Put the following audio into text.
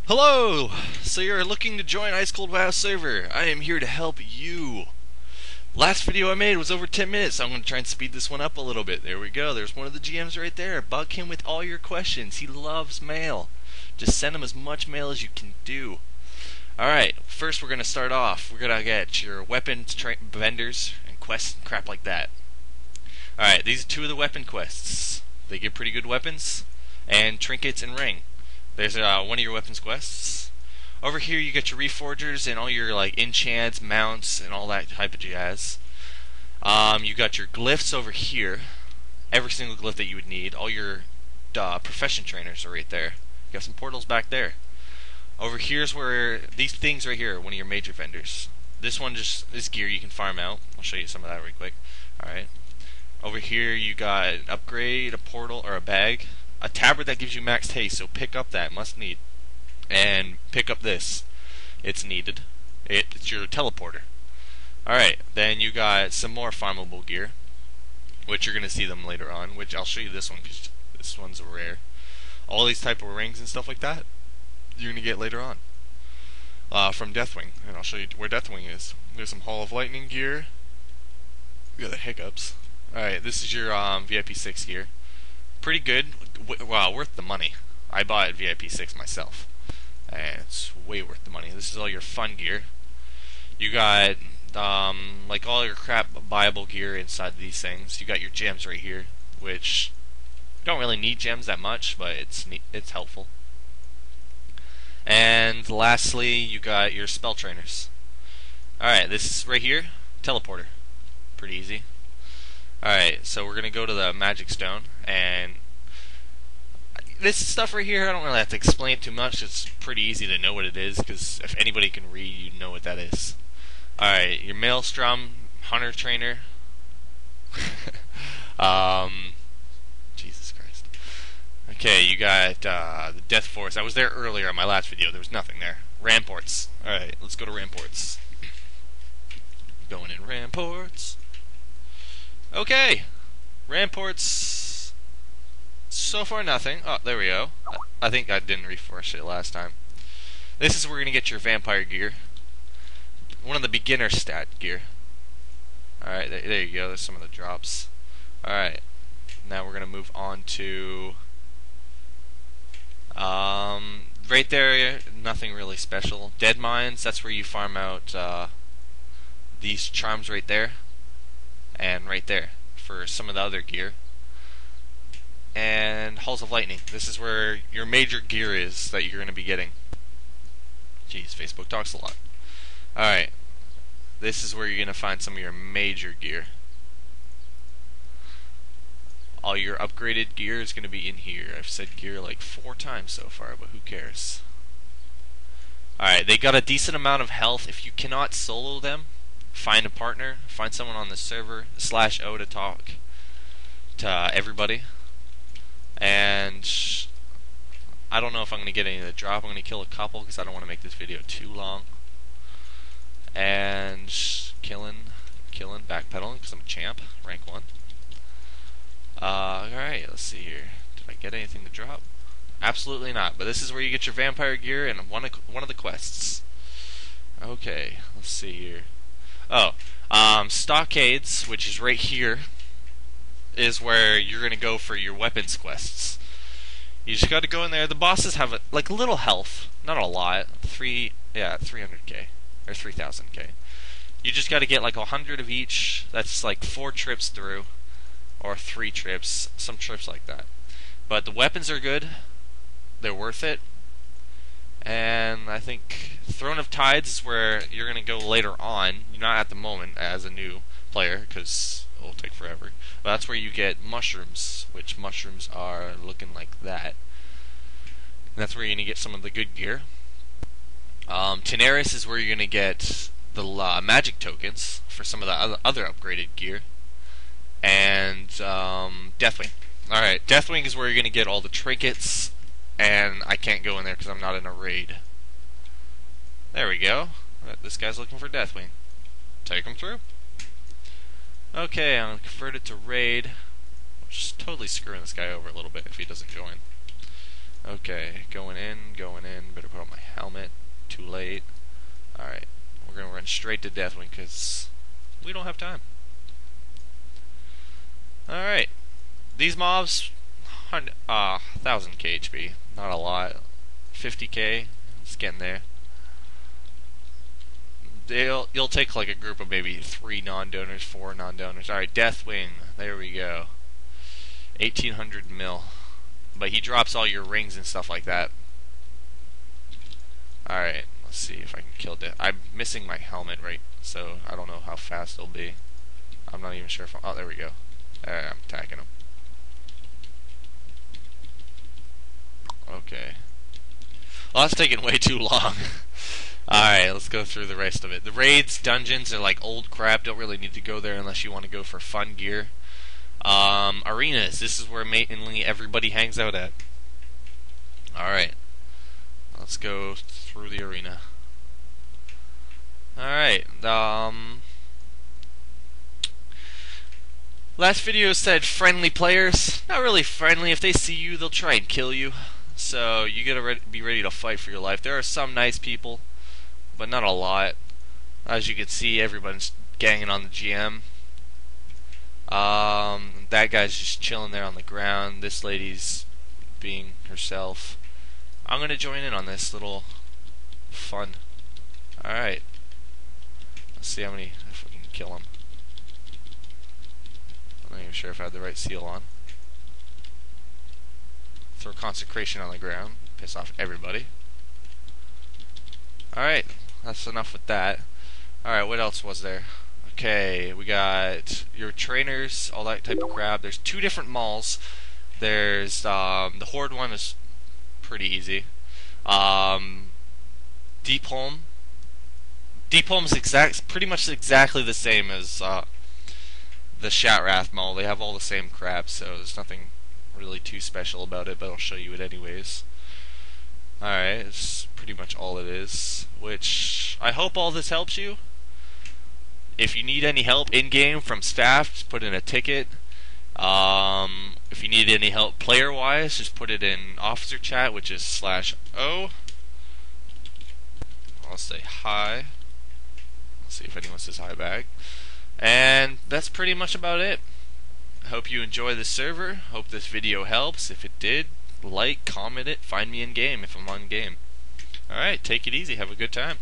Hello! So you're looking to join IceCold-Wow server. I am here to help you. Last video I made was over 10 minutes, so I'm going to try and speed this one up a little bit. There we go. There's one of the GMs right there. Bug him with all your questions. He loves mail. Just send him as much mail as you can do. Alright, first we're going to start off. We're going to get your weapons vendors and quests and crap like that. Alright, these are two of the weapon quests. They give pretty good weapons and trinkets and ring. There's one of your weapons quests. Over here you get your reforgers and all your like enchants, mounts, and all that type of jazz. You got your glyphs over here. Every single glyph that you would need. All your profession trainers are right there. You got some portals back there. Over here's where these things right here are one of your major vendors. This one just is gear you can farm out. I'll show you some of that real quick. Alright. Over here you got an upgrade, a portal, or a bag. A tabard that gives you max haste, so pick up that, must need. And pick up this. It's needed. It's your teleporter. Alright, then you got some more farmable gear, which you're going to see them later on, which I'll show you this one, because this one's rare. All these type of rings and stuff like that, you're going to get later on. From Deathwing, and I'll show you where Deathwing is. There's some Hall of Lightning gear. We got the hiccups. Alright, this is your VIP 6 gear. Pretty good. Wow, worth the money. I bought VIP 6 myself, and it's way worth the money. This is all your fun gear. You got like all your crap buyable gear inside these things. You got your gems right here, which don't really need gems that much, but it's helpful. And lastly, you got your spell trainers. Alright, this is right here, teleporter. Pretty easy. Alright, so we're gonna go to the magic stone, and this stuff right here, I don't really have to explain it too much. It's pretty easy to know what it is, because if anybody can read, you know what that is. Alright, your Maelstrom, Hunter Trainer. Jesus Christ. Okay, you got the Death Force. I was there earlier in my last video. There was nothing there. Ramports. Alright, let's go to Ramports. Going in Ramports. Okay, Ramports. So far nothing. Oh, there we go. I think I didn't refresh it last time. This is where you're gonna get your vampire gear. One of the beginner stat gear. Alright, there you go. There's some of the drops. Alright, now we're gonna move on to right there, nothing really special. Dead Mines, that's where you farm out these charms right there. And right there for some of the other gear. And Halls of Lightning. This is where your major gear is that you're going to be getting. Jeez, Facebook talks a lot. Alright. This is where you're going to find some of your major gear. All your upgraded gear is going to be in here. I've said gear like 4 times so far, but who cares? Alright, they got a decent amount of health. If you cannot solo them, find a partner, find someone on the server, /O to talk to everybody. And I don't know if I'm going to get any of the drop. I'm going to kill a couple because I don't want to make this video too long. And killing, backpedaling because I'm a champ, rank 1. Alright, let's see here. Did I get anything to drop? Absolutely not, but this is where you get your vampire gear and one of the quests. Okay, let's see here. Oh, Stockades, which is right here, is where you're going to go for your weapons quests. You just got to go in there. The bosses have like little health, not a lot. 300k or 3000k. You just got to get like 100 of each. That's like 4 trips through, or 3 trips, some trips like that. But the weapons are good. They're worth it. And I think Throne of Tides is where you're going to go later on. You're not at the moment as a new player, because it'll take forever. But that's where you get mushrooms, which mushrooms are looking like that. And that's where you're going to get some of the good gear. Tenaris is where you're going to get the magic tokens for some of the other upgraded gear. And Deathwing. Alright, Deathwing is where you're going to get all the trinkets. And I can't go in there because I'm not in a raid. There we go. This guy's looking for Deathwing. Take him through. Okay, I'm going to convert it to raid. Just totally screwing this guy over a little bit if he doesn't join. Okay, going in, better put on my Too late. Alright, we're gonna run straight to Deathwing because we don't have time. Alright, these mobs, 1000k HP, not a lot. 50k, it's getting there. You'll take like a group of maybe 3 non-donors, 4 non-donors. Alright, Deathwing, there we go. 1800 mil. But he drops all your rings and stuff like that. Alright, let's see if I can kill Death. I'm missing my helmet, right? So I don't know how fast it'll be. I'm not even sure if oh, there we go. Alright, I'm attacking him. Okay. Well, that's taking way too long. Alright, let's go through the rest of it. The raids, dungeons are like old crap. Don't really need to go there unless you want to go for fun gear. Arenas. This is where mainly everybody hangs out at. Alright. Let's go through the arena. Alright. Last video said friendly players. Not really friendly. If they see you, they'll try and kill you. So you gotta be ready to fight for your life. There are some nice people, but not a lot. As you can see, everyone's ganging on the GM. That guy's just chilling there on the ground. This lady's being herself. I'm gonna join in on this little fun. Alright. Let's see how many, if we can kill him. I'm not even sure if I had the right seal on. Throw consecration on the ground. Piss off everybody. Alright. That's enough with that. Alright, what else was there? Okay, we got your trainers, all that type of crap. There's 2 different malls. There's the Horde one is pretty easy. Deep Home. Deep Home is pretty much exactly the same as the Shatrath mall. They have all the same crap, so there's nothing really too special about it, but I'll show you it anyways. Alright, it's pretty much all it is, which I hope all this helps you. If you need any help in-game from staff, just put in a ticket. If you need any help player-wise, just put it in officer chat, which is /O. I'll say hi. Let's see if anyone says hi back. And that's pretty much about it. Hope you enjoy the server. Hope this video helps. If it did, like, comment it, find me in-game if I'm on game. Alright, take it easy. Have a good time.